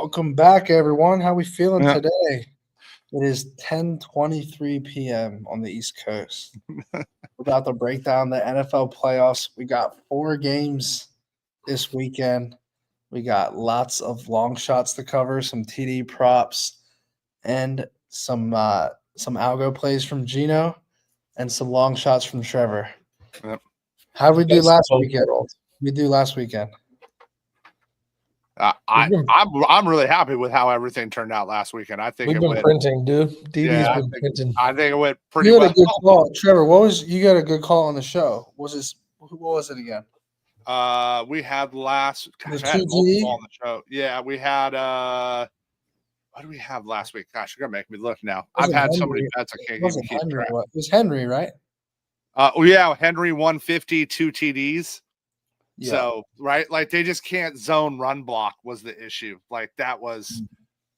Welcome back, everyone. How we feeling Yeah. today? It is 10:23 p.m. on the East Coast. We're about to break down the NFL playoffs. We got 4 games this weekend. We got lots of long shots to cover, some TD props, and some algo plays from Gino, and some long shots from Trevor. Yep. How did we do Best last of both weekend? worlds. We do last weekend. I'm really happy with how everything turned out last weekend. I think We've it been went. printing, dude. DD's Yeah, been printing. I think it went pretty You had well. a good call, Trevor. You got a good call on the show? What was it again? We had last. Gosh, The I had 2G? multiple on the show. Yeah, we had. What did we have last week? Gosh, you're gonna make me look now. I've had so many bets I can't even keep track. It was Henry, right? Yeah, Henry 150, 2 TDs. Yeah. So right, like they just can't zone run block was the issue. Like that was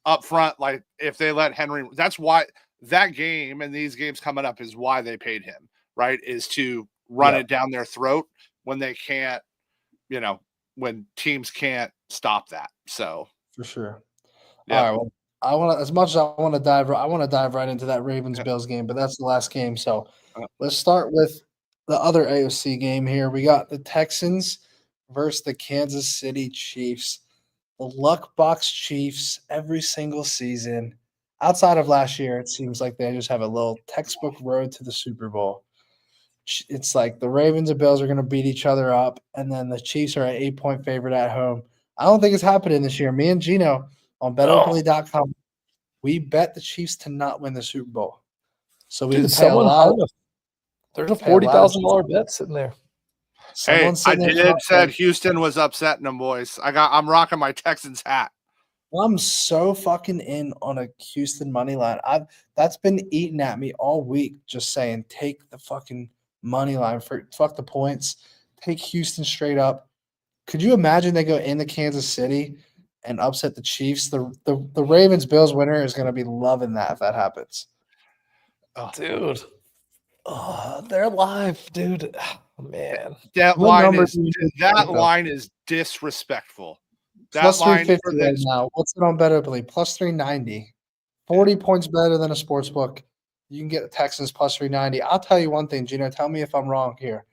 up front. Like if they let Henry, that's why that game and these games coming up is why they paid him. Right, is to run it down their throat when they can't. When teams can't stop that. So For sure. Yeah. All right. Well, I want to, as much as I want to dive right into that Ravens Bills game, but that's the last game. So let's start with the other AOC game here. We got the Texans versus the Kansas City Chiefs. The luck box Chiefs every single season. Outside of last year, it seems like they just have a little textbook road to the Super Bowl. It's like the Ravens and Bills are going to beat each other up, and then the Chiefs are an 8-point favorite at home. I don't think it's happening this year. Me and Gino on BetOpenly.com, we bet the Chiefs to not win the Super Bowl. So we Dude, pay a lot. There's a $40,000 bet sitting there. Hey, I did said Houston was upsetting them, boys. I'm rocking my Texans hat. I'm so fucking in on a Houston money line. That's been eating at me all week, just saying take the fucking money line for fuck the points. Take Houston straight up. Could you imagine they go into Kansas City and upset the Chiefs? The Ravens Bills winner is gonna be loving that if that happens. Oh. Dude. Oh, they're live, dude. Oh, man. That line is disrespectful. Plus 350 right now. What's it on BetOpenly? Plus 390. 40 points better than a sports book. You can get the Texans plus 390. I'll tell you one thing, Gino. Tell me if I'm wrong here.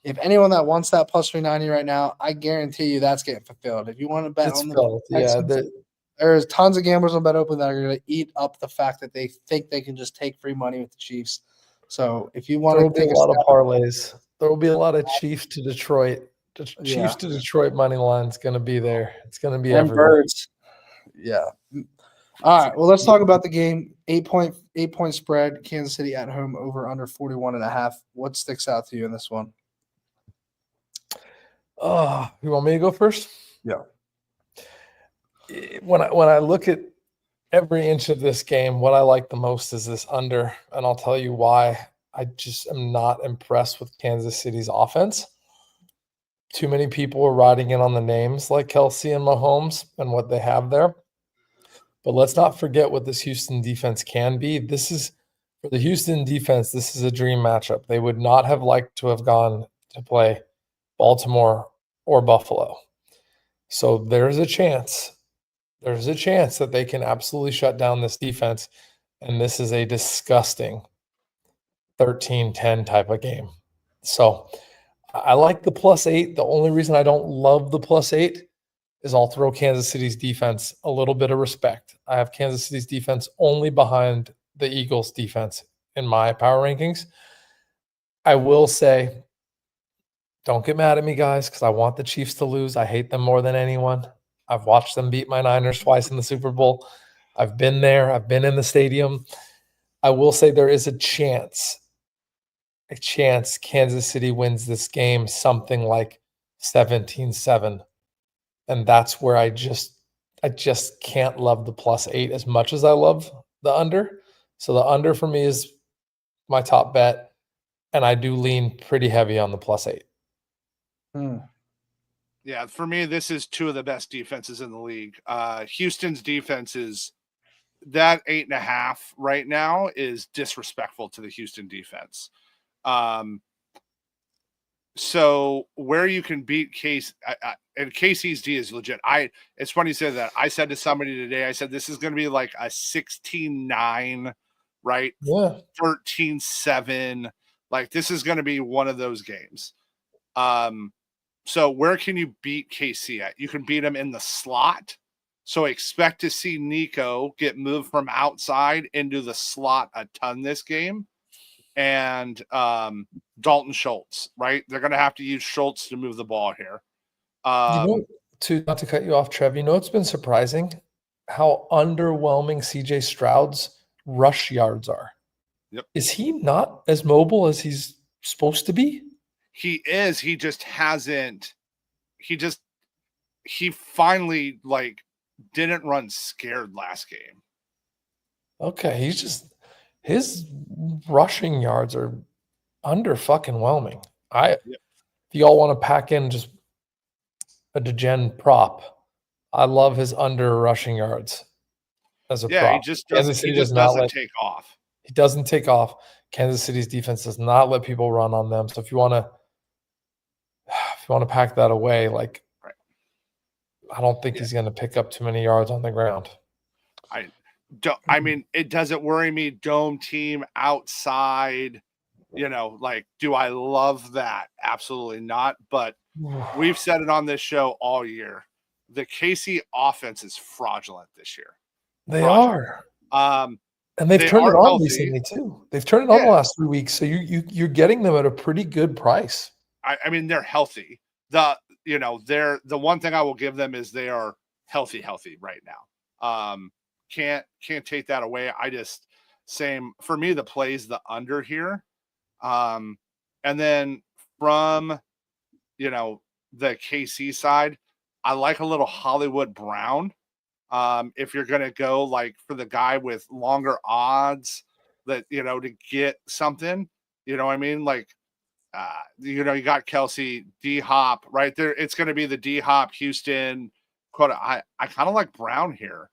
If anyone that wants that plus 390 right now, I guarantee you that's getting fulfilled. If you want to bet on the Texans, there's tons of gamblers on BetOpenly that are going to eat up the fact that they think they can just take free money with the Chiefs. So if you want to take a lot of parlays, there will be a lot of Chiefs to Detroit. Chiefs to Detroit money line is going to be there. It's going to be everywhere. Birds. Yeah. All right. Well, let's talk about the game. 8-point spread. Kansas City at home over under 41.5. What sticks out to you in this one? You want me to go first? Yeah. When I look at every inch of this game, what I like the most is this under, and I'll tell you why. I just am not impressed with Kansas City's offense. Too many people are riding in on the names like Kelsey and Mahomes and what they have there. But let's not forget what this Houston defense can be. For the Houston defense, this is a dream matchup. They would not have liked to have gone to play Baltimore or Buffalo. So there's a chance that they can absolutely shut down this defense, and this is a disgusting 13-10 type of game. So I like the +8. The only reason I don't love the +8 is I'll throw Kansas City's defense a little bit of respect. I have Kansas City's defense only behind the Eagles' defense in my power rankings. I will say, don't get mad at me, guys, because I want the Chiefs to lose. I hate them more than anyone. I've watched them beat my Niners twice in the Super Bowl. I've been there. I've been in the stadium. I will say there is a chance Kansas City wins this game something like 17-7. And that's where I just can't love the +8 as much as I love the under. So the under for me is my top bet, and I do lean pretty heavy on the +8. Yeah, for me, this is two of the best defenses in the league. Houston's defense is that 8.5 right now is disrespectful to the Houston defense. So where you can beat Case and Casey's D is legit. It's funny you said that. I said to somebody today, I said this is going to be like a 16-9, right? Yeah. 13-7. Like this is going to be one of those games. So where can you beat KC at? You can beat them in the slot. So expect to see Nico get moved from outside into the slot a ton this game. And Dalton Schultz, right? They're going to have to use Schultz to move the ball here. Not to cut you off, Trev, it's been surprising how underwhelming CJ Stroud's rush yards are. Yep. Is he not as mobile as he's supposed to be? He is. He just hasn't. He finally didn't run scared last game. Okay, his rushing yards are under fucking whelming. If y'all want to pack in just a Degens prop, I love his under rushing yards as a prop. He just doesn't take off. He doesn't take off. Kansas City's defense does not let people run on them. So if you want to pack that away, I don't think he's going to pick up too many yards on the ground. I mean, it doesn't worry me. Dome team outside, do I love that? Absolutely not. But we've said it on this show all year. The KC offense is fraudulent this year. They are. And they've turned it on recently too. They've turned it on the last 3 weeks. So you're getting them at a pretty good price. I mean, they're healthy. The one thing I will give them is they are healthy right now. Can't take that away. Same for me, the play's the under here. And then from, the KC side, I like a little Hollywood Brown. If you're going to go for the guy with longer odds that, to get something, you know what I mean? You got Kelsey, D-Hop right there. It's going to be the D-Hop Houston quota. I kind of like Brown here.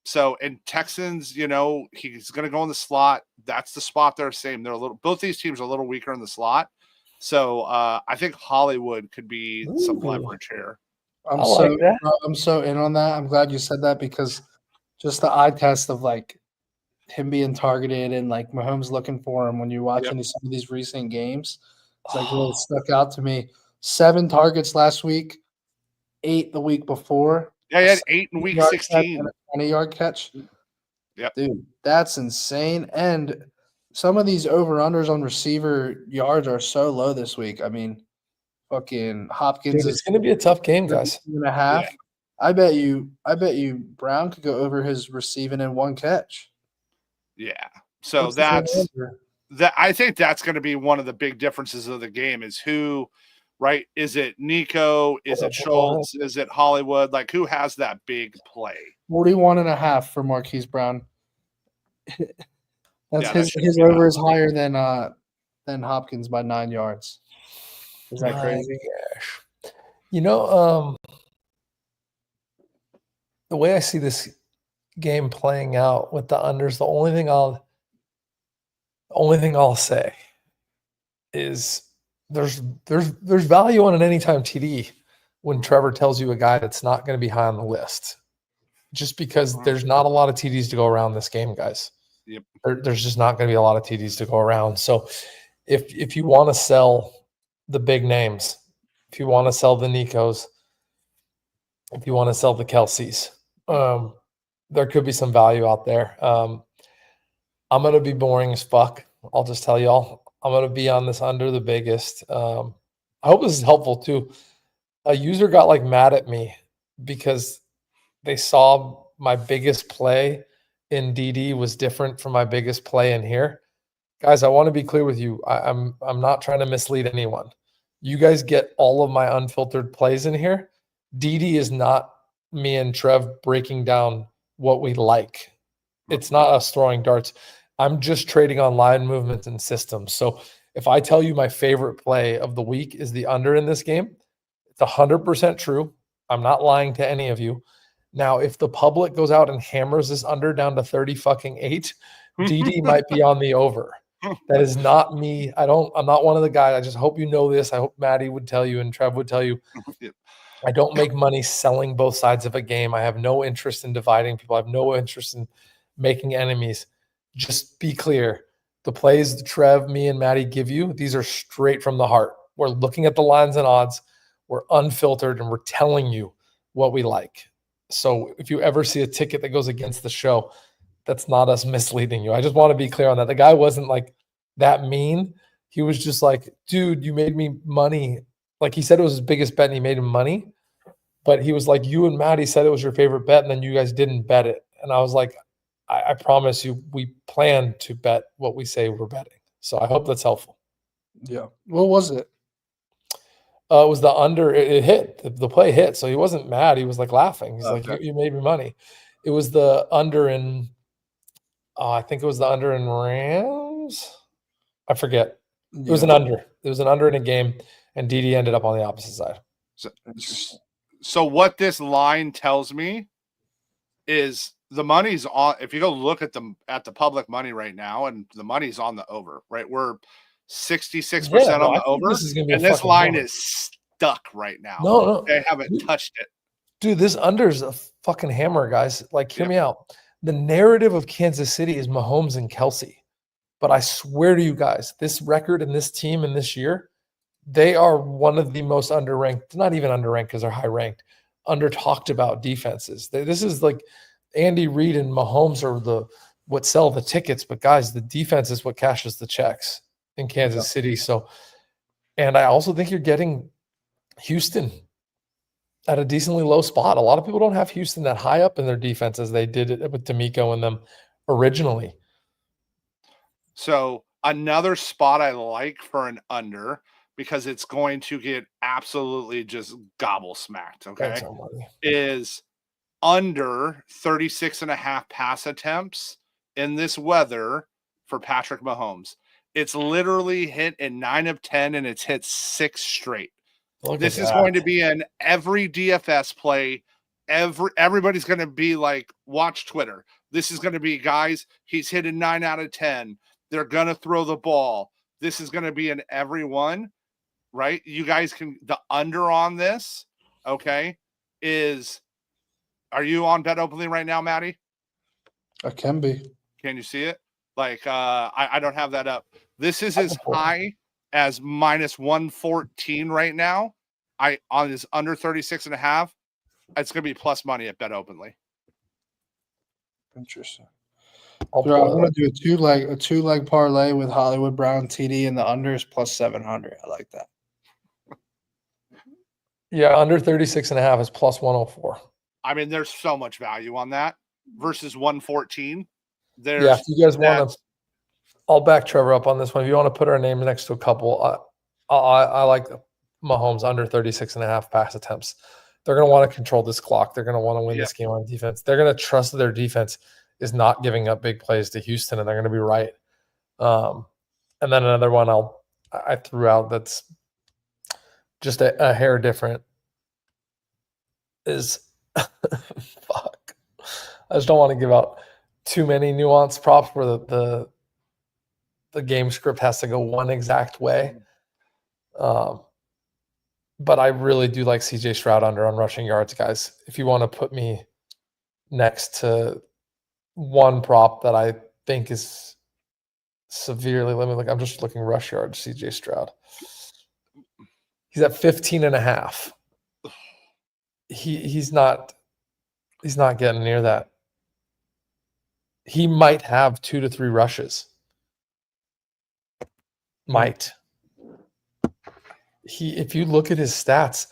So in Texans, he's going to go in the slot. That's the spot they're same. Both these teams are a little weaker in the slot. So I think Hollywood could be some leverage here. I'm so in on that. I'm glad you said that because just the eye test of him being targeted and Mahomes looking for him when you're watching some of these recent games, it's really stuck out to me. 7 targets last week, 8 the week before. Yeah, he had 8 in week 16. And a 20-yard catch. Yep. Dude, that's insane. And some of these over-unders on receiver yards are so low this week. I mean, fucking Hopkins it's going to be a tough game, guys. 2.5. Yeah. I bet you Brown could go over his receiving in 1 catch. Yeah. So I think that's going to be one of the big differences of the game is who, right? Is it Nico? Is it Schultz? Is it Hollywood? Who has that big play? 41.5 for Marquise Brown. His over is higher than Hopkins by 9 yards. Is that crazy? Gosh. The way I see this game playing out with the unders, the only thing I'll say is there's value on an anytime TD when Trevor tells you a guy that's not going to be high on the list, just because there's not a lot of TDs to go around this game, guys. Yep. There's just not going to be a lot of TDs to go around. So if you want to sell the big names, if you want to sell the Nikos, if you want to sell the Kelseys, there could be some value out there. I'm going to be boring as fuck. I'll just tell y'all. I'm going to be on this under the biggest. I hope this is helpful too. A user got mad at me because they saw my biggest play in DD was different from my biggest play in here. Guys, I want to be clear with you. I'm not trying to mislead anyone. You guys get all of my unfiltered plays in here. DD is not me and Trev breaking down what we like. It's not us throwing darts. I'm just trading on line movements and systems. So if I tell you my favorite play of the week is the under in this game, it's 100% true. I'm not lying to any of you. Now, if the public goes out and hammers this under down to 30 fucking 8, DD might be on the over. That is not me. I'm not one of the guys. I just hope you know this. I hope Maddie would tell you and Trev would tell you. Yeah. I don't make money selling both sides of a game. I have no interest in dividing people. I have no interest in making enemies. Just be clear. The plays that Trev, me, and Maddie give you, these are straight from the heart. We're looking at the lines and odds. We're unfiltered, and we're telling you what we like. So if you ever see a ticket that goes against the show, that's not us misleading you. I just want to be clear on that. The guy wasn't like that mean. He was just like, dude, you made me money. Like he said it was his biggest bet and he made him money. But he was like, you and Maddie said it was your favorite bet, and then you guys didn't bet it. And I was like, I promise you, we plan to bet what we say we're betting. So I hope that's helpful. Yeah. What was it? It was the under. It hit. The play hit. So he wasn't mad. He was like laughing. He's Okay. like, you made me money. It was the under in, I think it was the under in Rams. I forget. It was an under. It was an under in a game, and DD ended up on the opposite side. So what this line tells me is the money's on. If you go look at the public money right now, and the money's on the over, right? We're 66% on the over, and this line is stuck right now. No, they haven't touched it. Dude, this under's a fucking hammer, guys. Like, hear me out. The narrative of Kansas City is Mahomes and Kelsey. But I swear to you guys, this record and this team in this year, they are one of the most underranked, not even underranked because they're high ranked, under talked about defenses. This is like Andy Reid and Mahomes are what sell the tickets, but guys, the defense is what cashes the checks in Kansas City. So, and I also think you're getting Houston at a decently low spot. A lot of people don't have Houston that high up in their defense as they did it with D'Amico and them originally. So another spot I like for an under, because it's going to get absolutely just gobble smacked, okay, is under 36.5 pass attempts in this weather for Patrick Mahomes. It's literally hit in 9 of 10, and it's hit 6 straight. This is going to be in every DFS play. Everybody's going to be like, watch Twitter. This is going to be, guys, he's hit in 9 out of 10. They're going to throw the ball. This is going to be in every one, right? You guys can, the under on this, okay, is, are you on Bet Openly right now, Maddie? I can be. Can you see it? Like, I don't have that up. This is as high as minus 114 right now. On this under 36.5, it's going to be plus money at Bet Openly. Interesting. I'm going to do a two leg parlay with Hollywood Brown, TD, and the unders plus 700. I like that. Yeah, under 36.5 is plus 104. I mean, there's so much value on that versus 114. If you guys want to, I'll back Trevor up on this one. If you want to put our name next to a couple, I like Mahomes under 36.5 pass attempts. They're going to want to control this clock. They're going to want to win this game on defense. They're going to trust that their defense is not giving up big plays to Houston, and they're going to be right. And then another one I threw out that's just a hair different is fuck. I just don't want to give out too many nuanced props where the game script has to go one exact way. But I really do like CJ Stroud under on rushing yards, guys. If you want to put me next to one prop that I think is severely limited, like I'm just looking rush yards, CJ Stroud. He's at 15.5. He's not getting near that. He might have 2 to 3 rushes. Might. If you look at his stats,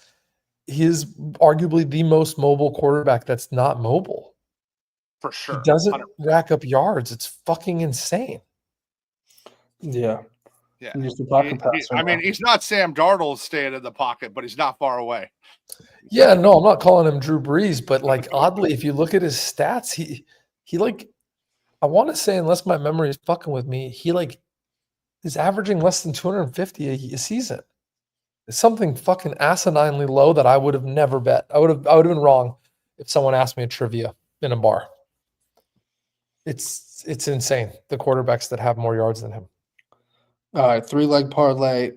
he is arguably the most mobile quarterback that's not mobile. For sure. He doesn't 100%. rack up yards. It's fucking insane. Yeah. Yeah. He's not Sam Darnold staying in the pocket, but he's not far away. Yeah, no, I'm not calling him Drew Brees, but like oddly, if you look at his stats, he like, I want to say, unless my memory is fucking with me, he like is averaging less than 250 a season. It's something fucking asininely low that I would have never bet. I would have been wrong if someone asked me a trivia in a bar. It's insane, the quarterbacks that have more yards than him. All right, 3-leg parlay.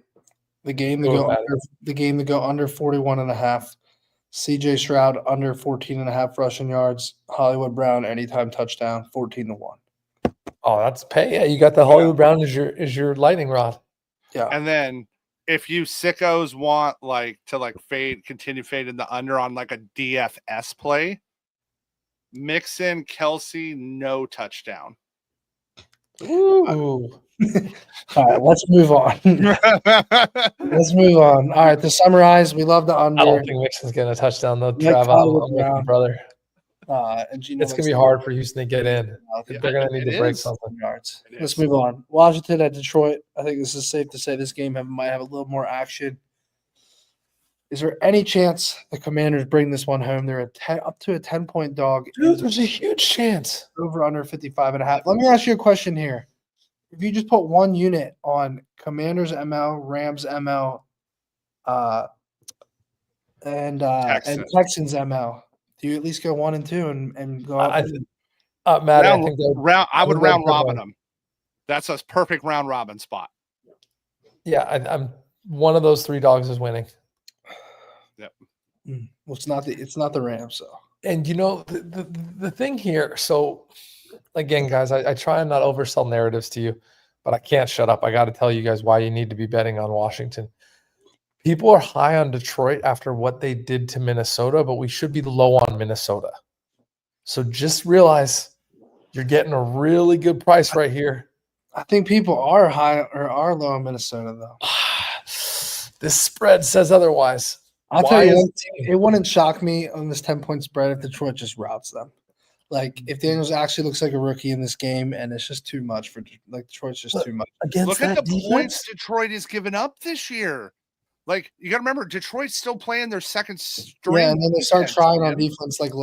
The game to Go go with under, the game to go under 41.5. CJ Stroud under 14.5 rushing yards. Hollywood Brown anytime touchdown 14-1. Oh, that's pay. Yeah, you got the Hollywood Brown as your lightning rod. Yeah. And then if you sickos want to continue fading the under on like a DFS play, mix in Kelsey no touchdown. Ooh. All right, let's move on. Let's move on. All right, to summarize, we love the I under. don't think Mixon's getting a touchdown though. Like Trav, I'm Hollywood with you, Brown. brother. And Gino It's gonna likes be the hard for Houston to get in. Yeah, They're gonna need it to break is. something. yards. It Let's is. move on. Washington at Detroit. I think this is safe to say this game might have a little more action. Is there any chance the Commanders bring this one home? They're up to a 10-point dog. Dude, there's a huge chance. Over under 55.5. Let me ask you a question here. If you just put one unit on Commanders ML, Rams ML, and Texans ML, do you at least go 1 and 2 and go up? Matt, I I think would think round that's robin one. them. That's a perfect round robin spot. Yeah, I'm one of those 3 dogs is winning. Yep. Well, it's not the Rams, so. And the thing here, so again, guys, I try and not oversell narratives to you, but I can't shut up. I got to tell you guys why you need to be betting on Washington. People are high on Detroit after what they did to Minnesota, but we should be low on Minnesota. So just realize you're getting a really good price right here. I think people are high or are low in Minnesota, though. This spread says otherwise. I'll Why tell you, is- it wouldn't shock me on this 10-point spread if Detroit just routes them. Like, if Daniels actually looks like a rookie in this game and it's just too much for – like, Detroit's just too much. Against Look at that the defense? points Detroit has given up this year. Like, you got to remember, Detroit's still playing their second string. Yeah, and then they start defense, trying man. on defense like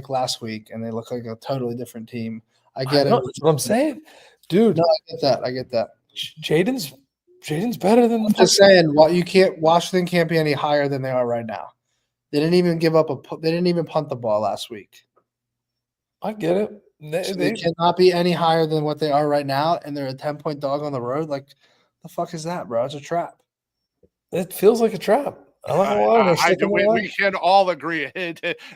last week, and they look like a totally different team. I I get know, it. that's what I'm saying. Dude, No, I get that. Jaden's better than I'm just saying, Washington can't be any higher than they are right now. They didn't even they didn't even punt the ball last week. I get it. So they cannot be any higher than what they are right now, and they're a 10-point dog on the road. Like, the fuck is that, bro? It's a trap. It feels like a trap. I'm not gonna lie. They're sticking their we leg. can all agree.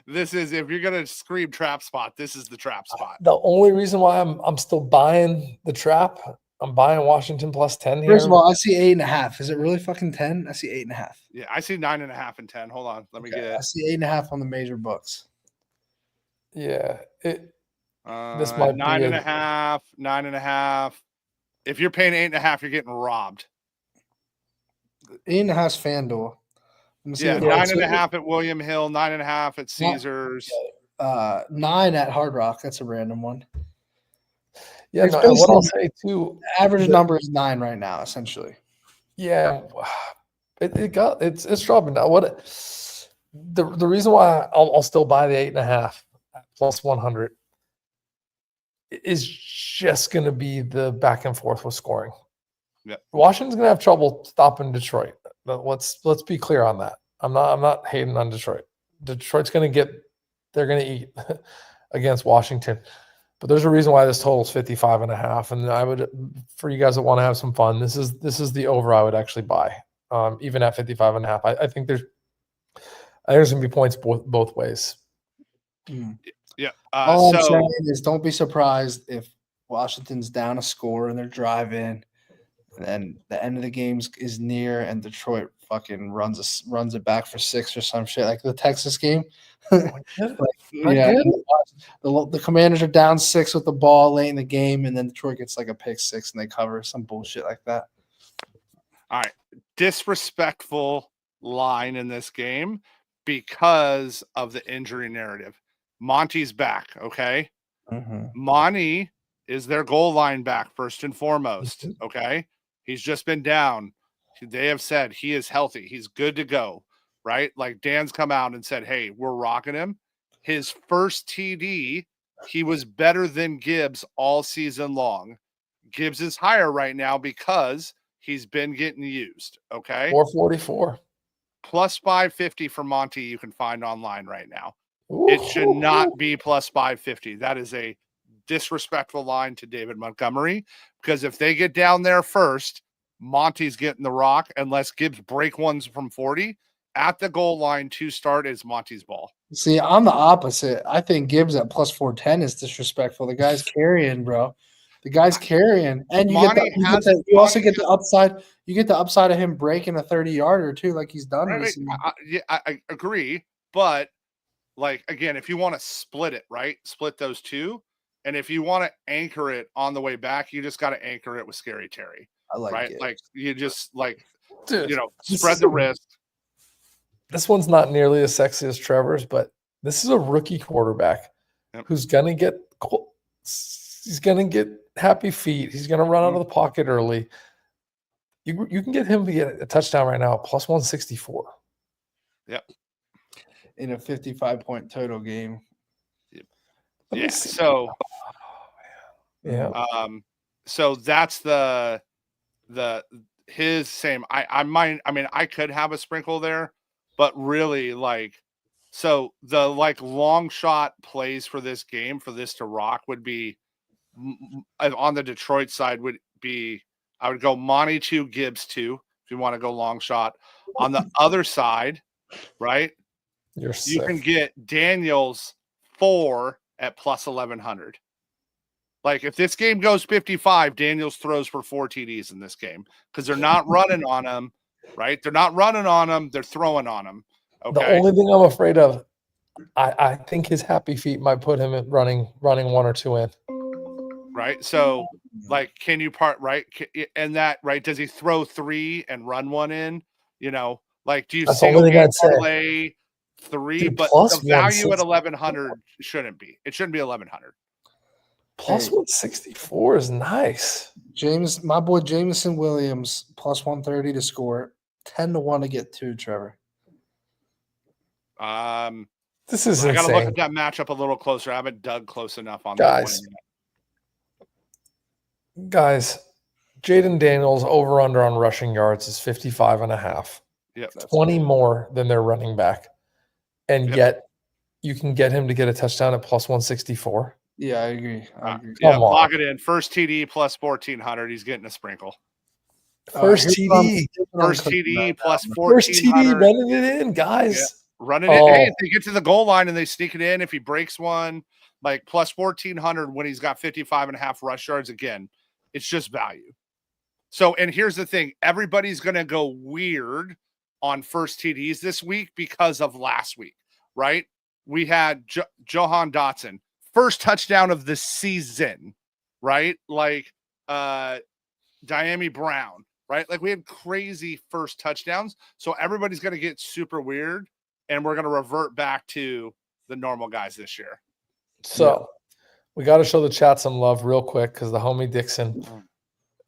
This is, if you're gonna scream trap spot, this is the trap spot. The only reason why I'm still buying the trap, I'm buying Washington plus 10 here. First of all, I see 8.5. Is it really fucking 10? I see 8.5. Yeah, I see 9.5 and 10. Hold on, let me get I it. see 8.5 on the major books. Yeah, this This might be 9.5, 9.5. If you're paying 8.5, you're getting robbed. 8.5's FanDuel. Yeah, 9.5 at William Hill, 9.5 at Caesars. 9 at Hard Rock. That's a random one. Yeah, It's no, and what basically- I'll say too. Average number is 9 right now, essentially. Yeah, it's dropping now. What the reason why I'll still buy the 8.5 plus 100 is just going to be the back and forth with scoring. Yeah, Washington's going to have trouble stopping Detroit. But let's be clear on that. I'm not hating on Detroit. Detroit's going to they're going to eat against Washington. But there's a reason why this total is 55.5. And I would, for you guys that want to have some fun, this is the over I would actually buy, even at 55.5. I think there's going to be points both ways. yeah. All I'm saying is, don't be surprised if Washington's down a score and they're driving, and then the end of the game is near, and Detroit fucking runs it back for 6 or some shit, like the Texas game. The Commanders are down 6 with the ball late in the game, and then Detroit gets like a pick 6 and they cover some bullshit like that. All right, disrespectful line in this game because of the injury narrative. Monty's back, okay? Mm-hmm. Monty is their goal line back first and foremost, okay? He's just been down. They have said he is healthy. He's good to go, right? Like Dan's come out and said, hey, we're rocking him. His first TD, he was better than Gibbs all season long. Gibbs is higher right now because he's been getting used, okay? 444. Plus 550 for Monty you can find online right now. It should not be plus 550. That is a disrespectful line to David Montgomery, because if they get down there first, Monty's getting the rock unless Gibbs break ones from 40 at the goal line to start is Monty's ball. See, I'm the opposite. I think Gibbs at plus 410 is disrespectful. The guy's carrying, bro. The guy's carrying, and you also get the upside. You get the upside of him breaking a 30-yarder too, like he's done recently. I agree, but like again, if you want to split it, right, split those two, and if you want to anchor it on the way back, you just got to anchor it with Scary Terry. I like right, Gibbs. like you just like Dude, spread the risk. This one's not nearly as sexy as Trevor's, but this is a rookie quarterback who's gonna get. He's gonna get happy feet. He's gonna run out of the pocket early. You can get him to get a touchdown right now, plus 164. Yep. In a 55-point total game. Yep. Yeah. So. Yeah. So that's his same. I could have a sprinkle there, but really so the long shot plays for this game for this to rock would be on the Detroit side would be I would go Monty 2, Gibbs 2 if you want to go long shot. On the other side, right? You can get Daniels 4 at plus 1100. Like if this game goes 55, Daniels throws for 4 TDs in this game because they're not running on him, right? They're not running on him; they're throwing on him. Okay. The only thing I'm afraid of, I think his happy feet might put him running 1 or 2 in. Right. So, can you and that right? Does he throw 3 and run 1 in? Do you single parlay 3? Dude, but the value at 1100 shouldn't be. It shouldn't be 1100. Plus 164 is nice. My boy Jameson Williams plus 130 to score, 10-1 to get 2. Trevor. This is I insane. gotta look at that matchup a little closer. I haven't dug close enough on that one. Guys, Jaden Daniels over under on rushing yards is 55.5. Yep. 20 more than their running back. And yet you can get him to get a touchdown at plus 164. Yeah, I agree. Lock it in. First TD plus 1400. He's getting a sprinkle. First TD plus 1400. First TD running it in, guys. Yeah. Running it. Hey, if they get to the goal line and they sneak it in, if he breaks one, plus 1400 when he's got 55.5 rush yards, again, it's just value. So, and here's the thing. Everybody's going to go weird on first TDs this week because of last week, right? We had Johan Dotson. First touchdown of the season, right? Diami Brown, right? We had crazy first touchdowns. So everybody's going to get super weird, and we're going to revert back to the normal guys this year. So we got to show the chat some love real quick because the homie Dixon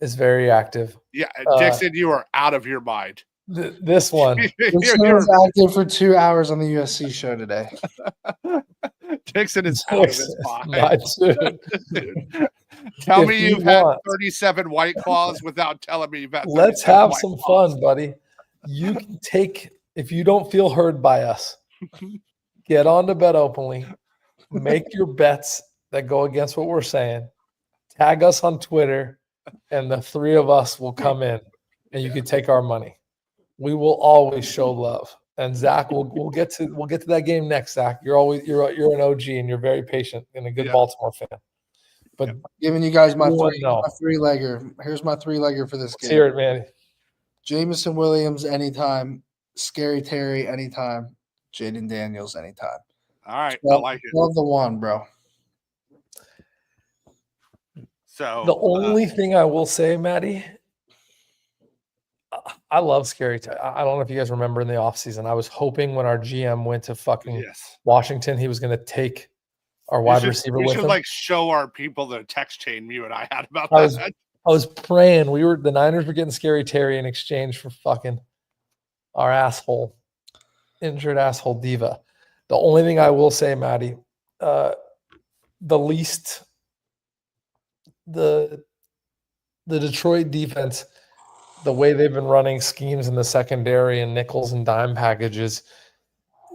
is very active. Yeah, Dixon, you are out of your mind. This one. Dixon was active for 2 hours on the USC show today. Dixon is out of his mind. Dude. Tell me you've had 37 White Claws without telling me you've had 37 Let's have White some Claws. fun, buddy. You can take, if you don't feel heard by us, get on to Bet Openly, make your bets that go against what we're saying, tag us on Twitter, and the 3 of us will come in, and you can take our money. We will always show love. And Zach, we'll get to that game next. Zach, you're an OG and you're very patient and a good Baltimore fan. But giving you guys my 3-legger. Here's my 3-legger for this game. Let's hear it, man. Jameson Williams anytime, Scary Terry anytime, Jaden Daniels anytime. All right, I like it. 12-1, bro. So the only thing I will say, Maddie, I love Scary Terry. I don't know if you guys remember in the offseason, I was hoping when our GM went to fucking Washington, he was going to take our wide receiver with him. We should show our people the text chain you and I had about that. I was praying. The Niners were getting Scary Terry in exchange for fucking our injured asshole diva. The only thing I will say, Maddie, the Detroit defense, the way they've been running schemes in the secondary and nickels and dime packages,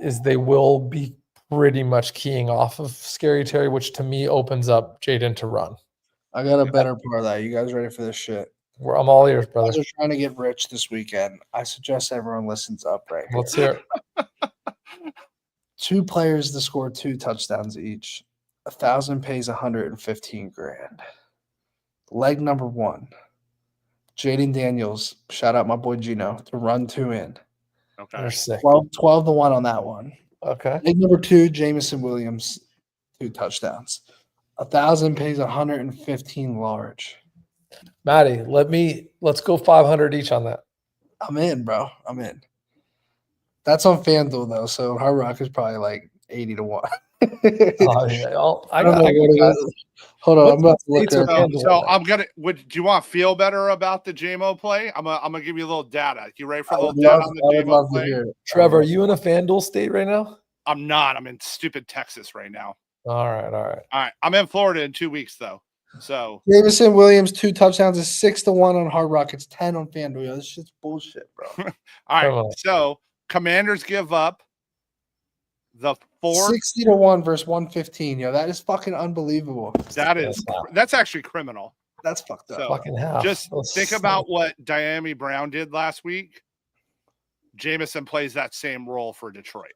is they will be pretty much keying off of Scary Terry, which to me opens up Jaden to run. I got a better part of that. You guys ready for this shit? I'm all ears, brother. Guys are trying to get rich this weekend. I suggest everyone listens up right here. Let's hear it. 2 players to score 2 touchdowns each. 1,000 pays 115 grand. Leg number 1. Jaden Daniels, shout out my boy Gino, to run 2 in. Okay. You're sick. 12 to 1 on that one. Okay. Leg number 2, Jamison Williams, 2 touchdowns. 1,000 pays 115 large. Maddie, let's go 500 each on that. I'm in, bro. I'm in. That's on FanDuel though, so Hard Rock is probably like 80 to 1. Oh, yeah. I don't know what it got is. Hold on, I'm about to look States at are it. FanDuel. I'm gonna. Do you want to feel better about the JMO play? I'm gonna give you a little data. You ready for a I little would data love, on the I would JMO love to play? hear it. Trevor, are you in a FanDuel state right now? I'm not. I'm in stupid Texas right now. All right. All right. I'm in Florida in 2 weeks though. So Jamison Williams, 2 touchdowns is 6 to 1 on Hard Rock. It's 10 on FanDuel. Yo, this shit's bullshit, bro. all Come right. on. So Commanders give up the 4. 60 to 1 versus 115. Yo, that is fucking unbelievable. That's actually criminal. That's fucked up. So Fucking half. just Let's think see. about what Diami Brown did last week. Jamison plays that same role for Detroit.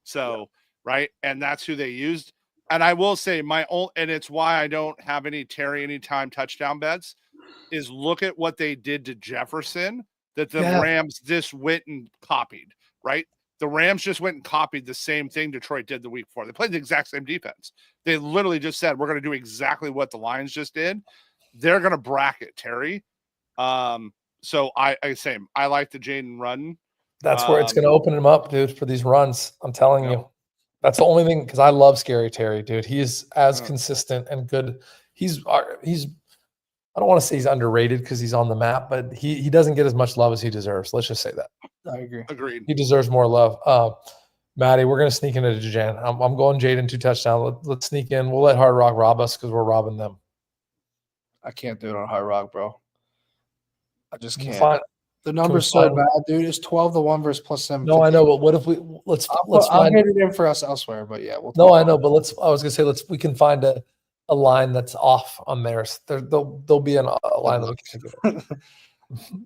So, right. And that's who they used. And I will say and it's why I don't have any Terry anytime touchdown bets, is look at what they did to Jefferson that the Rams just went and copied, right? The Rams just went and copied the same thing Detroit did the week before. They played the exact same defense. They literally just said, we're going to do exactly what the Lions just did. They're going to bracket Terry. So I like the Jaden run. That's where it's going to open him up, dude, for these runs. I'm telling you. That's the only thing, because I love Scary Terry, dude. He's as consistent and good. He's I don't want to say he's underrated because he's on the map, but he doesn't get as much love as he deserves. Let's just say that. I agree. Agreed. He deserves more love. Maddie, we're going to sneak into Degens. I'm going Jaden 2 touchdowns. Let's sneak in. We'll let Hard Rock rob us because we're robbing them. I can't do it on Hard Rock, bro. I just can't. Fine. The number's so bad, dude. It's 12 to 1 versus plus 7. No, I know, but what if let's I'll get it in for us elsewhere, but yeah. I know, but I was gonna say we can find a line that's off on theirs. There'll be a line that we can do.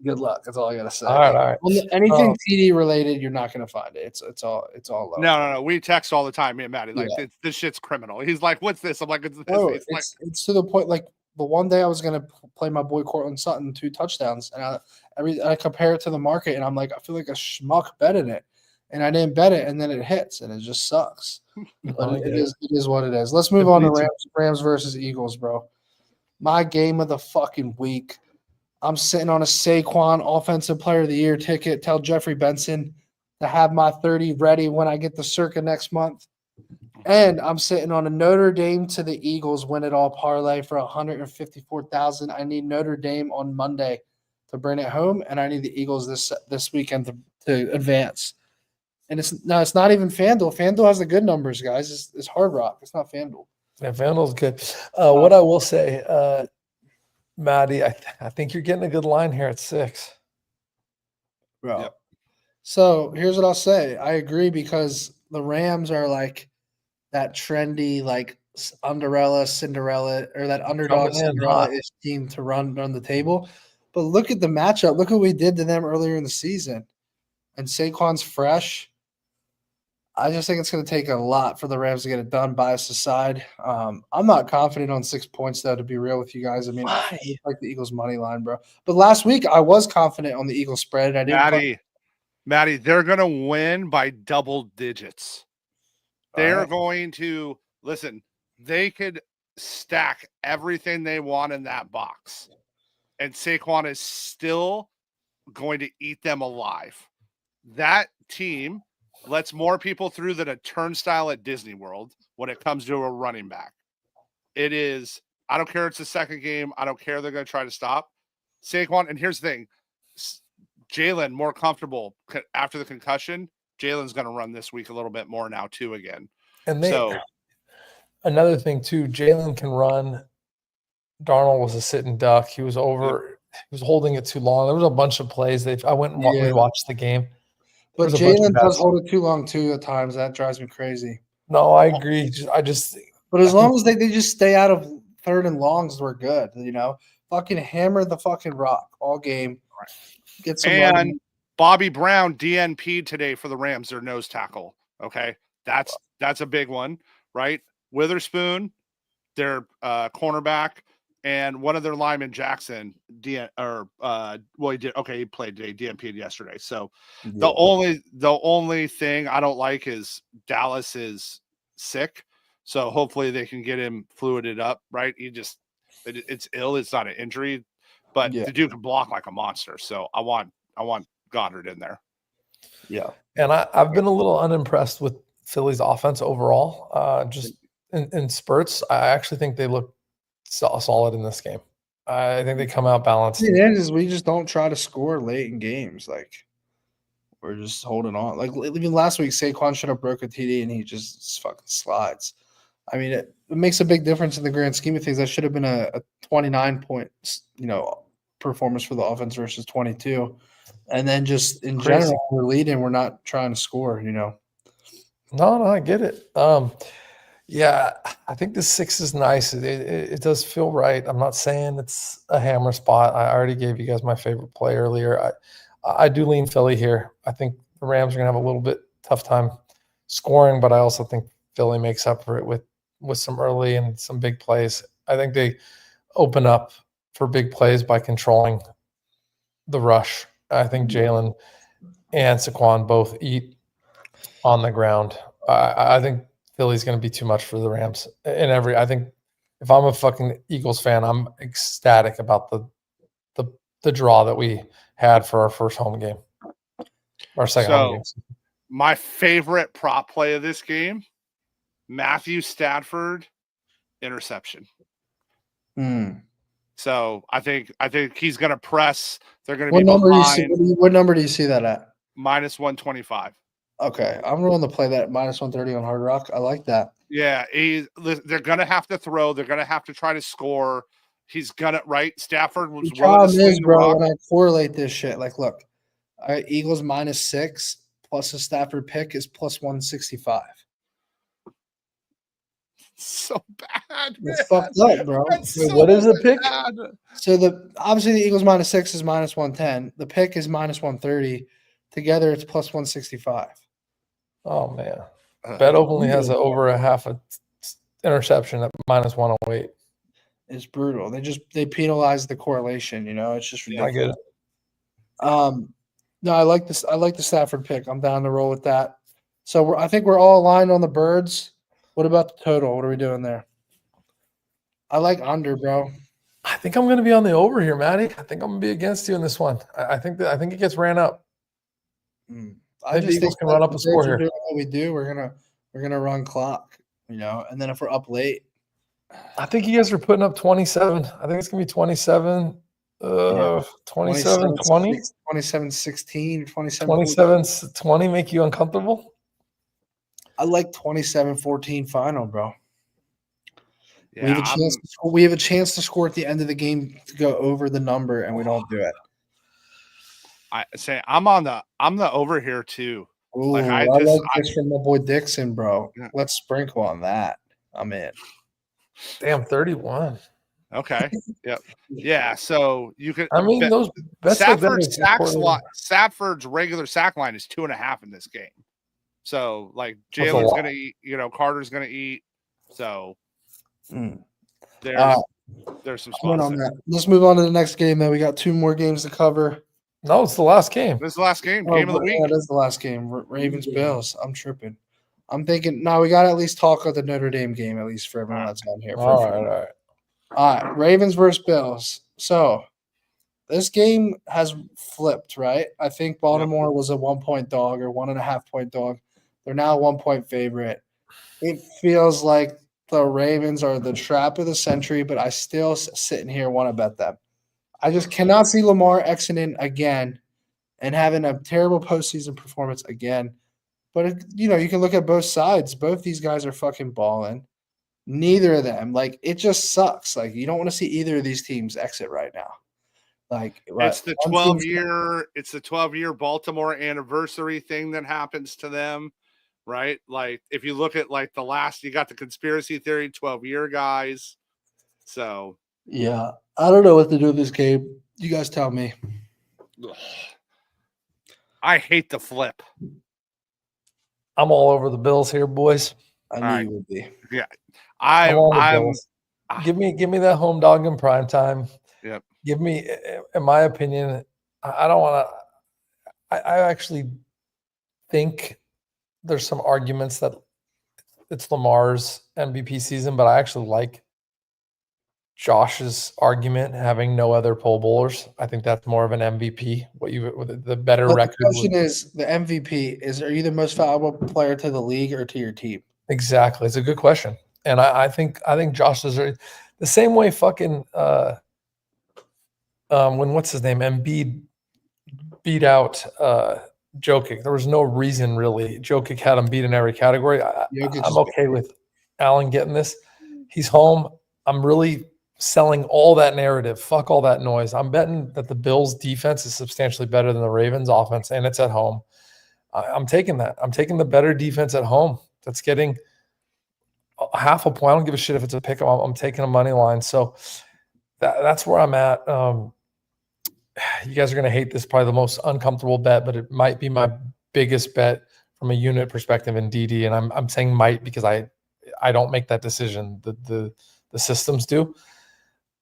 Good luck. That's all I gotta say. All right. Well, anything TD related, you're not gonna find it. It's all low. No. We text all the time, me and Maddie. Like this shit's criminal. He's like, "What's this?" I'm like, "It's this." Bro, It's to the point. Like the one day I was gonna play my boy Cortland Sutton 2 touchdowns, and I compare it to the market, and I'm like, I feel like a schmuck betting it, and I didn't bet it, and then it hits, and it just sucks. But it is what it is. Let's move on to Rams versus Eagles, bro. My game of the fucking week. I'm sitting on a Saquon Offensive Player of the Year ticket. Tell Jeffrey Benson to have my 30 ready when I get the circa next month. And I'm sitting on a Notre Dame to the Eagles win it all parlay for 154,000. I need Notre Dame on Monday to bring it home, and I need the Eagles this weekend to advance. And it's not even FanDuel. FanDuel has the good numbers, guys. It's Hard Rock. It's not FanDuel. Yeah, FanDuel's good. What I will say, Maddie, I think you're getting a good line here at 6. Bro. Yep. So here's what I'll say. I agree because the Rams are like that trendy, like Cinderella, or that underdog Cinderella-ish team to run the table. But look at the matchup. Look what we did to them earlier in the season. And Saquon's fresh. I just think it's going to take a lot for the Rams to get it done, bias aside. I'm not confident on 6 points, though, to be real with you guys. I mean, I like the Eagles' money line, bro. But last week, I was confident on the Eagles spread. Maddie, they're going to win by double digits. They're going to – listen, they could stack everything they want in that box, and Saquon is still going to eat them alive. That team lets more people through than a turnstile at Disney World when it comes to a running back. It is – I don't care it's the second game. I don't care they're going to try to stop Saquon. And here's the thing. Jalen more comfortable after the concussion. Jalen's going to run this week a little bit more now too again. And another thing too, Jalen can run. Darnold was a sitting duck. He was over. He was holding it too long. There was a bunch of plays. I went and rewatched the game. But Jalen does hold it too long too at times. That drives me crazy. No, I agree. But as long as they just stay out of third and longs, we're good. You know, fucking hammer the fucking rock all game. Get some And money. Bobby Brown DNP today for the Rams, their nose tackle. Okay, that's a big one, right? Witherspoon, their cornerback, and one of their linemen, Jackson, he did okay. He played today, DNP'd yesterday. So the only thing I don't like is Dallas is sick. So hopefully they can get him fluided up, right? It's ill. It's not an injury, but the dude can block like a monster. So I want Goddard in there. Yeah. And I've been a little unimpressed with Philly's offense overall. Just in spurts, I actually think they look solid in this game. I think they come out balanced. The thing is, we just don't try to score late in games. Like, we're just holding on. Like, even last week, Saquon should have broke a TD and he just fucking slides. I mean, it makes a big difference in the grand scheme of things. That should have been a 29 points, performance for the offense versus 22. And then just in general, we're leading. We're not trying to score, No, I get it. Yeah, I think the 6 is nice. It does feel right. I'm not saying it's a hammer spot. I already gave you guys my favorite play earlier. I do lean Philly here. I think the Rams are going to have a little bit tough time scoring, but I also think Philly makes up for it with some early and some big plays. I think they open up for big plays by controlling the rush. I think Jalen and Saquon both eat on the ground. I think Philly's going to be too much for the Rams. I think if I'm a fucking Eagles fan, I'm ecstatic about the draw that we had for our first home game. Our second home game. My favorite prop play of this game, Matthew Stafford interception. So I think he's going to press. They're going to be behind. What number do you see that at? -125. Okay, I'm willing to play that -130 on Hard Rock. I like that. Yeah, they're going to have to throw. They're going to have to try to score. He's gonna Stafford was the problem is, bro, when I correlate this shit, like, look, Eagles -6 plus a Stafford pick is +165. So bad, man. It's fucked up, bro. What is the pick? So obviously the Eagles -6 is -110. The pick is -130. Together, it's +165. Oh man, Beto only has over a half a interception at -108. It's brutal. They penalize the correlation. It's just ridiculous. I get it. No, I like this. I like the Stafford pick. I'm down to roll with that. So I think we're all aligned on the birds. What about the total? What are we doing there? I like under, bro. I think I'm going to be on the over here, Matty. I think I'm going to be against you in this one. I think it gets ran up. I think the Eagles can run up a score here. What we do, we're gonna run clock, and then if we're up late, I think you guys are putting up 27. I think it's gonna be 27. 27 20, 27 16, 27 20 make you uncomfortable? I like 27-14 final, bro. Yeah, we have a chance to score at the end of the game to go over the number, and we don't do it. I'm the over here too. Ooh, I like this from my boy Dixon, bro. Yeah. Let's sprinkle on that. I'm in. Damn, 31. Okay. Yep. Yeah. So you can. I mean, those Stafford's regular sack line is 2.5 in this game. So like Jalen's gonna eat. Carter's gonna eat. So there's some spots on that. Let's move on to the next game. Then we got 2 more games to cover. No, it's the last game. This is the last game. Game of the week. Yeah, it is the last game. Ravens Bills. I'm tripping. I'm thinking. No, we got to at least talk of the Notre Dame game at least for everyone that's on here. All right. Ravens versus Bills. So this game has flipped, right? I think Baltimore was a 1-point dog or 1.5-point dog. They're now a 1-point favorite. It feels like the Ravens are the trap of the century, but I still sitting here want to bet them. I just cannot see Lamar exiting again and having a terrible postseason performance again. But, you can look at both sides. Both these guys are fucking balling. Neither of them. Like, it just sucks. Like, you don't want to see either of these teams exit right now. Like, it's the 12-year Baltimore anniversary thing that happens to them, right? Like, if you look at, like, you got the conspiracy theory 12-year guys. So Yeah, I don't know what to do with this game. You guys tell me. Ugh. I hate the flip. I'm all over the Bills here, boys. I knew you would be. Yeah, I'm on the I'm. Bills. Give me that home dog in prime time. Yep. Give me, in my opinion, I don't want to. I actually think there's some arguments that it's Lamar's MVP season, but I actually like Josh's argument having no other Pro Bowlers. I think that's more of an MVP. The better But record. the question is, the MVP is: are you the most valuable player to the league or to your team? Exactly, it's a good question, and I think Josh deserves the same way. Fucking when what's his name Embiid beat out Jokic. There was no reason really. Jokic had him beat in every category. I'm okay with Allen getting this. He's home. I'm really selling all that narrative. Fuck all that noise. I'm betting that the Bills' defense is substantially better than the Ravens' offense, and it's at home. I'm taking that. I'm taking the better defense at home. That's getting half a point. I don't give a shit if it's a pick. I'm taking a money line. So that's where I'm at. You guys are going to hate this, probably the most uncomfortable bet, but it might be my biggest bet from a unit perspective in DD. And I'm saying might because I don't make that decision. The systems do.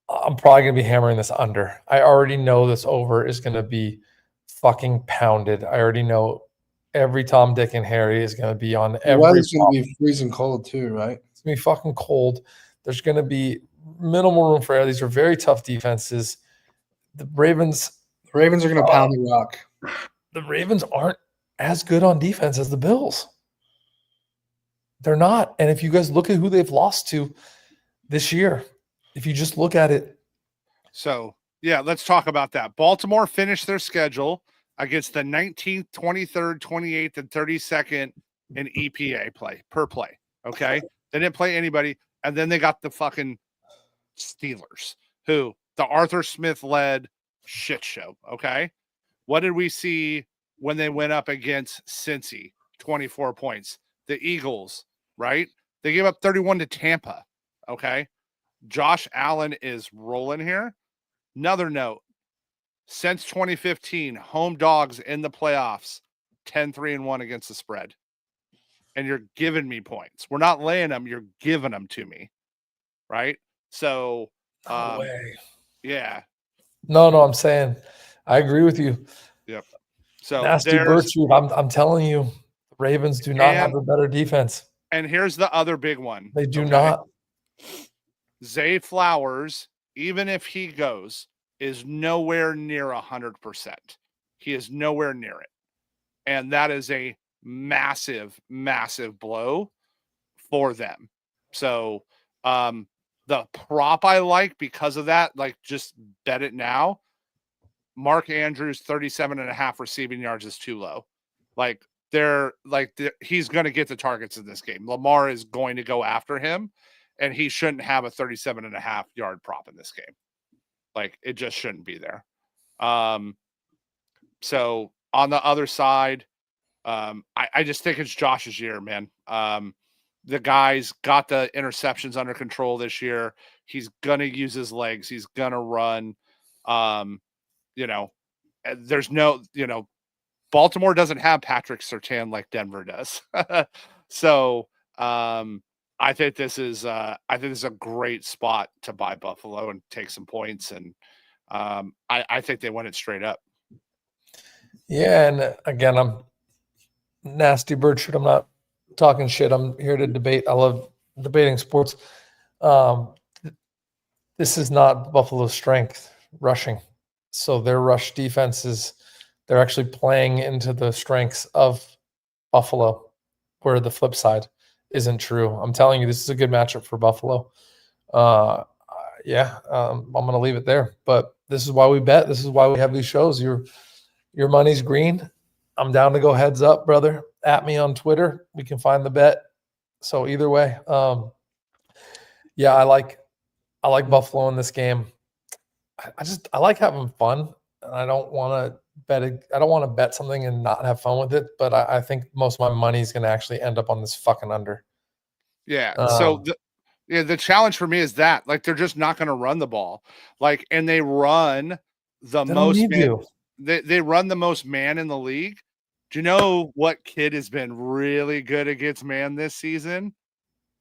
I'm probably going to be hammering this under. I already know this over is going to be fucking pounded. I already know every Tom, Dick, and Harry is going to be on every. The weather's going to be freezing cold too, right? It's going to be fucking cold. There's going to be minimal room for error. These are very tough defenses. The Ravens are going to pound the rock. The Ravens aren't as good on defense as the Bills. They're not. And if you guys look at who they've lost to this year, if you just look at it. So, yeah, let's talk about that. Baltimore finished their schedule against the 19th, 23rd, 28th, and 32nd in EPA per play. Okay. They didn't play anybody. And then they got the fucking Steelers, who the Arthur Smith led shit show. Okay. What did we see when they went up against Cincy? 24 points. The Eagles, right? They gave up 31 to Tampa. Okay. Josh Allen is rolling here. Another note. Since 2015, home dogs in the playoffs, 10-3-1 against the spread. And you're giving me points. We're not laying them. You're giving them to me. Right? So, no way. Yeah. No, I'm saying I agree with you. Yep. So nasty virtue. I'm telling you, the Ravens do not have a better defense. And here's the other big one. They do not. Zay Flowers, even if he goes, is nowhere near 100%. He is nowhere near it. And that is a massive, massive blow for them. So the prop I like because of that, like just bet it now. Mark Andrews, 37.5 receiving yards is too low. He's going to get the targets in this game. Lamar is going to go after him, and he shouldn't have a 37.5 yard prop in this game. Like, it just shouldn't be there. So on the other side, I just think it's Josh's year, man. The guy's got the interceptions under control this year. He's going to use his legs. He's going to run. There's no, Baltimore doesn't have Patrick Surtain like Denver does. So I think this is a great spot to buy Buffalo and take some points. And I think they win it straight up. Yeah. And again, I'm nasty bird shit. I'm not talking shit. I'm here to debate. I love debating sports. This is not Buffalo's strength, rushing. So their rush defense they're actually playing into the strengths of Buffalo, where the flip side isn't true. I'm telling you, this is a good matchup for Buffalo. I'm going to leave it there. But this is why we bet. This is why we have these shows. Your money's green. I'm down to go heads up, brother. At me on Twitter. We can find the bet. So either way, I like Buffalo in this game. I like having fun. I don't want to bet something and not have fun with it. But I think most of my money is going to actually end up on this fucking under. Yeah. Yeah, the challenge for me is that like they're just not going to run the ball, like, and they run the They don't most need man. to. They run the most man in the league. Do you know what kid has been really good against man this season?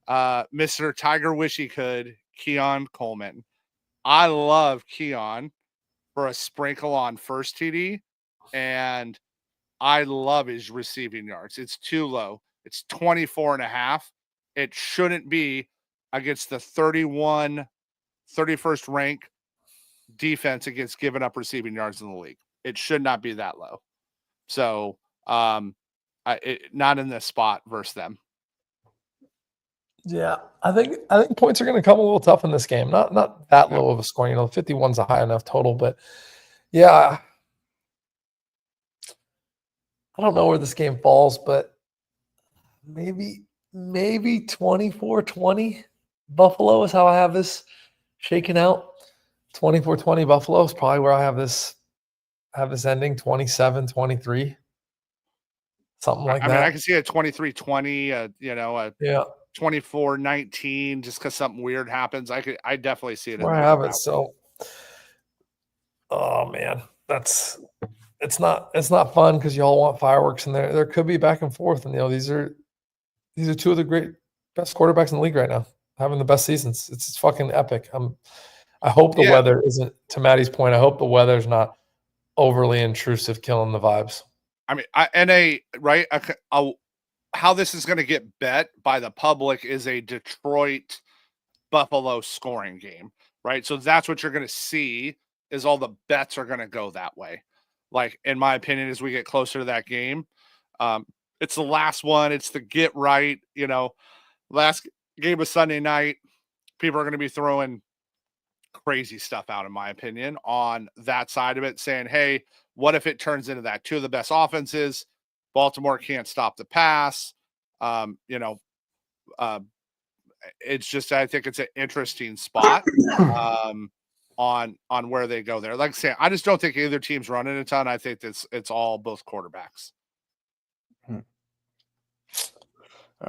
Mr. Tiger Wish He Could, Keon Coleman. I love Keon for a sprinkle on first TD, and I love his receiving yards. It's too low. It's 24.5. It shouldn't be against the 31st rank defense against giving up receiving yards in the league. It should not be that low. So, not in this spot versus them. Yeah, I think points are going to come a little tough in this game. Not that low of a score. 51's a high enough total, but yeah, I don't know where this game falls, but maybe 24-20 Buffalo is how I have this shaken out. 24-20 Buffalo is probably where I have this ending. 27-23, something like that. I mean, I can see a 23-20, yeah, 24-19, just because something weird happens. I definitely see it. Where I have it. So, oh man, it's not fun because y'all want fireworks, and there could be back and forth. And these are two of the best quarterbacks in the league right now, having the best seasons. It's fucking epic. I hope the weather isn't, to Maddie's point, I hope the weather's not overly intrusive, killing the vibes. I mean, how this is going to get bet by the public is a Detroit Buffalo scoring game, right? So that's what you're going to see is all the bets are going to go that way. Like, in my opinion, as we get closer to that game, it's the last one. It's the get right, last game of Sunday night. People are going to be throwing crazy stuff out, in my opinion, on that side of it, saying, hey, what if it turns into that? Two of the best offenses. Baltimore can't stop the pass. It's just, I think it's an interesting spot on where they go there. Like I say, I just don't think either team's running a ton. I think it's all both quarterbacks. All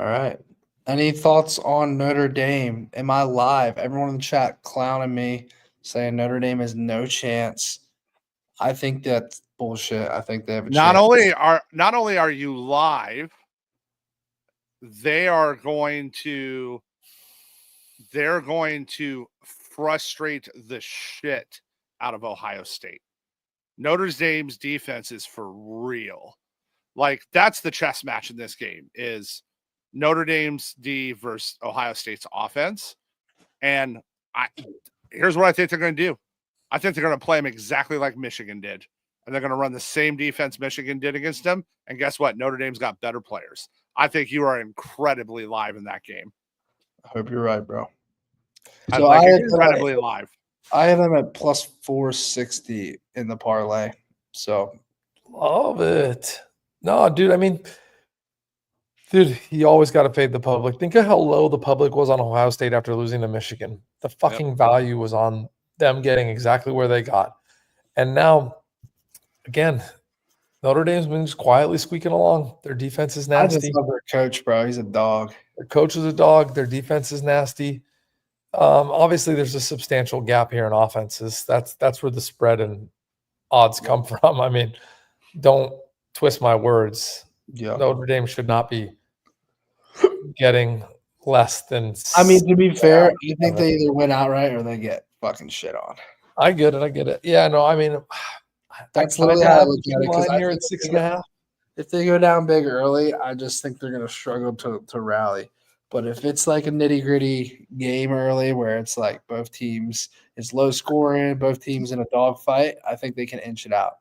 right. Any thoughts on Notre Dame? Am I live? Everyone in the chat clowning me, saying Notre Dame has no chance. I think that's bullshit. I think they have a chance. Not only are you live, they're going to frustrate the shit out of Ohio State. Notre Dame's defense is for real. Like, that's the chess match in this game is Notre Dame's D versus Ohio State's offense. And here's what I think they're going to do. I think they're going to play them exactly like Michigan did. And they're going to run the same defense Michigan did against them. And guess what? Notre Dame's got better players. I think you are incredibly live in that game. I hope you're right, bro. So I had incredibly live. I have them at plus 460 in the parlay. So love it. No, dude. I mean, you always got to fade the public. Think of how low the public was on Ohio State after losing to Michigan. The fucking value was on them getting exactly where they got. And now, again, Notre Dame's been just quietly squeaking along. Their defense is nasty. I just love their coach, bro. He's a dog. Their coach is a dog. Their defense is nasty. Obviously, there's a substantial gap here in offenses. That's where the spread and odds come from. I mean, don't twist my words. Yeah. Notre Dame should not be getting less than. I mean, to be fair, I think they either win outright or they get fucking shit on. I get it. Yeah, no, I mean, that's literally how I look at it. Because here at 6.5. If they go down big early, I just think they're going to struggle to rally. But if it's like a nitty gritty game early where it's like both teams, it's low scoring, both teams in a dogfight, I think they can inch it out.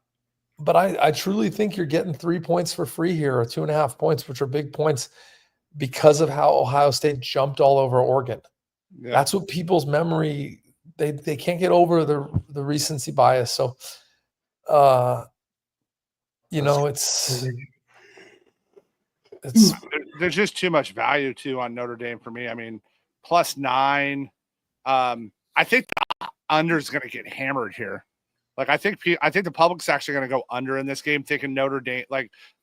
But I truly think you're getting 3 points for free here, or 2.5 points, which are big points, because of how Ohio State jumped all over Oregon. Yeah. That's what people's memory, they can't get over the recency bias. So, there's just too much value too on Notre Dame for me. I mean, +9. I think the under is going to get hammered here. Like, I think the public's actually going to go under in this game, thinking Notre Dame,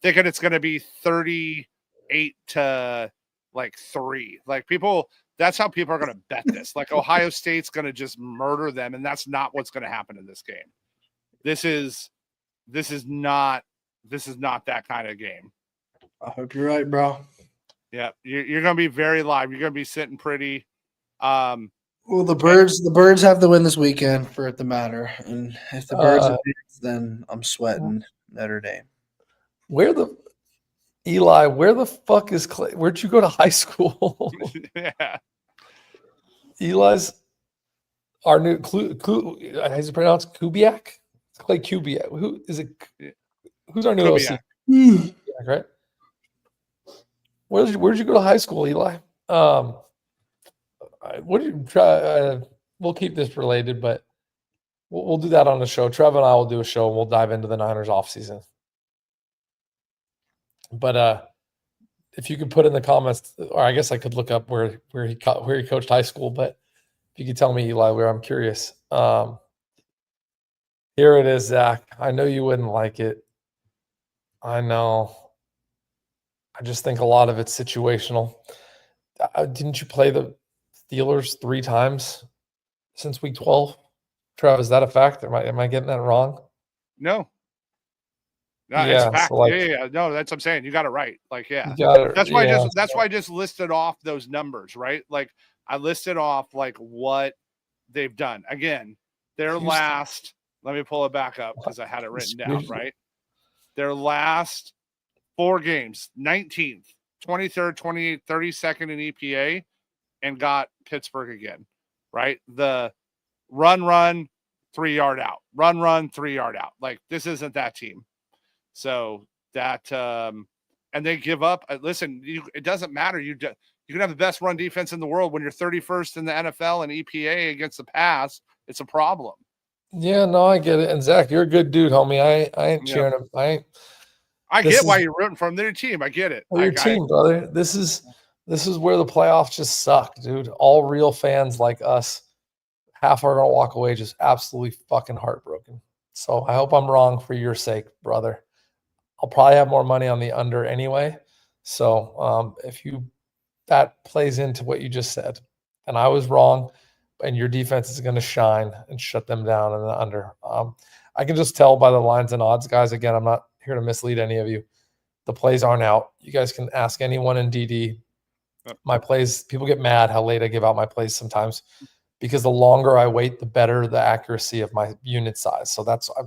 thinking it's going to be 38-3. Like, people That's how people are going to bet this. Like Ohio State's going to just murder them, and that's not what's going to happen in this game. This is not that kind of game. I hope you're right, bro. Yeah, you're going to be very live. You're going to be sitting pretty. Well, the birds have to win this weekend for it to matter, and if the birds advance, then I'm sweating Notre Dame. Eli, where the fuck is Clay? Where'd you go to high school? Yeah. Eli's our new how's it pronounced? Kubiak? Clay Kubiak. Who is it? Who's our new Kubiak. OC? Right? Where'd you go to high school, Eli? What did you try? We'll keep this related, but we'll do that on the show. Trevor and I will do a show and we'll dive into the Niners offseason. But if you could put in the comments, or I guess I could look up where he coached high school, but if you could tell me, Eli, where, I'm curious. Here it is, Zach. I know you wouldn't like it. I know. I just think a lot of it's situational. Didn't you play the Steelers 3 times since week 12? Trev, is that a fact? Am I getting that wrong? No. Yeah, it's a fact. so Yeah. No, that's what I'm saying. You got it right. Like, yeah. That's why I just listed off those numbers, right? Like I listed off like what they've done. Again, their last, let me pull it back up because I had it written down, right? Their last 4 games, 19th, 23rd, 28th, 32nd in EPA, and got Pittsburgh again, right? The run, 3-yard out. Run, 3-yard out. Like, this isn't that team. So that and they give up. Listen, it doesn't matter. You can have the best run defense in the world when you're 31st in the NFL and EPA against the pass. It's a problem. Yeah, no, I get it. And Zach, you're a good dude, homie. I ain't cheering him. I get why you're rooting for their team. I get it. Your team, brother. This is where the playoffs just suck, dude. All real fans like us, half are gonna walk away just absolutely fucking heartbroken. So I hope I'm wrong for your sake, brother. I'll probably have more money on the under anyway. So if that plays into what you just said, and I was wrong, and your defense is going to shine and shut them down in the under. I can just tell by the lines and odds, guys. Again, I'm not here to mislead any of you. The plays aren't out. You guys can ask anyone in DD. My plays, people get mad how late I give out my plays sometimes because the longer I wait, the better the accuracy of my unit size. So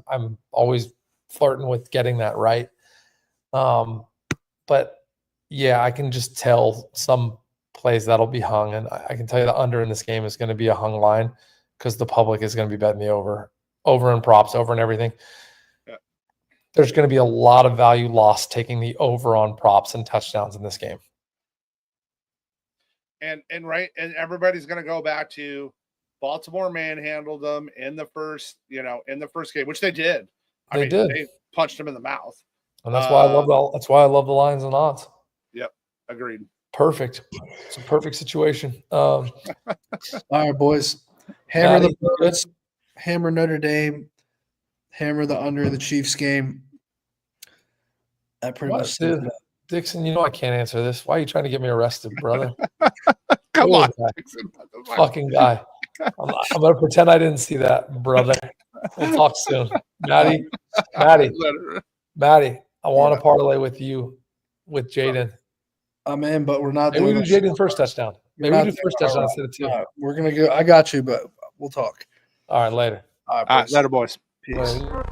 I'm always flirting with getting that right. But yeah, I can just tell some plays that'll be hung, and I can tell you the under in this game is going to be a hung line because the public is going to be betting the over in props, over and everything. Yeah. There's going to be a lot of value lost taking the over on props and touchdowns in this game. And everybody's going to go back to Baltimore manhandled them in the first game, which they did. They punched them in the mouth. And that's why I love the lines and odds. Yep. Agreed. Perfect. It's a perfect situation. All right, boys. Hammer the Birds, hammer Notre Dame, hammer the under the Chiefs game. That pretty much did. Dixon, I can't answer this. Why are you trying to get me arrested, brother? Come on, Dixon. Fucking guy. I'm going to pretend I didn't see that, brother. We'll talk soon. Maddie, I want to parlay with you with Jaden. I'm in, but we're not. Maybe we do Jaden first touchdown. Maybe we do first touchdown instead of 2. Right, we're going to go. I got you, but we'll talk. All right, later. All right, later, boys. Peace. Later.